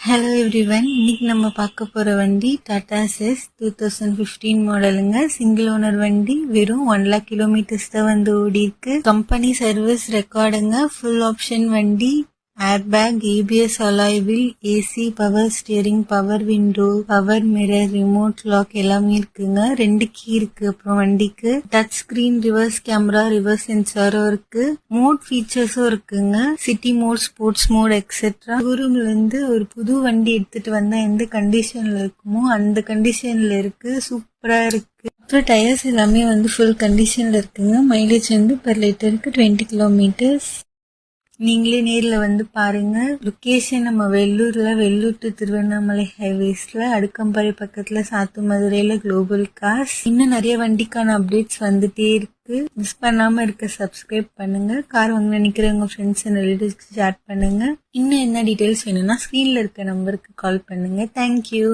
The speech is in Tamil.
ஹலோ எவ்ரிவன், இன்னைக்கு நம்ம பார்க்க போற வண்டி டாடா செஸ் 2015 மாடலுங்க. சிங்கிள் ஓனர் வண்டி, வெறும் 1 lakh கிலோமீட்டர்ஸ் தான் வந்து ஓடி இருக்கு. கம்பெனி சர்வீஸ் ரெக்கார்டுங்க. ஃபுல் ஆப்ஷன் வண்டி, air bag, ABS alloy wheel, AC, power steering, power window, power mirror, remote lock எல்லாமே இருக்குங்க. 2 கீ இருக்கு. அப்புறம் வண்டிக்கு touch screen, reverse camera, reverse சென்சாரும் இருக்கு. மோட் ஃபீச்சர்ஸும் இருக்குங்க. City mode, sports mode etcetera. ஷோரூம்ல இருந்து ஒரு புது வண்டி எடுத்துட்டு வந்தா எந்த கண்டிஷன்ல இருக்குமோ அந்த கண்டிஷன்ல இருக்கு. சூப்பரா இருக்கு. அப்புறம் டயர்ஸ் எல்லாமே வந்து ஃபுல் கண்டிஷன்ல இருக்குங்க. மைலேஜ் வந்து பெர் லிட்டருக்கு 20 கிலோமீட்டர்ஸ். நீங்களே நேர்ல வந்து பாருங்க. லொகேஷன் நம்ம வெள்ளூர் டு திருவண்ணாமலை ஹைவேஸ்ல, அடுக்கம்பாறை பக்கத்துல, சாத்து மதுரையில குளோபல் கார்ஸ். இன்னும் நிறைய வண்டிக்கான அப்டேட்ஸ் வந்துட்டே இருக்கு. மிஸ் பண்ணாம இருக்க சப்ஸ்கிரைப் பண்ணுங்க. கார் வாங்க நினைக்கிறவங்க ஃப்ரெண்ட்ஸ் அண்ட் ரிலேட்டிவ்ஸ்க்கு ஷேர் பண்ணுங்க. இன்னும் என்ன டீடைல்ஸ் வேணும்னா ஸ்கிரீன்ல இருக்க நம்பருக்கு கால் பண்ணுங்க. தேங்க்யூ.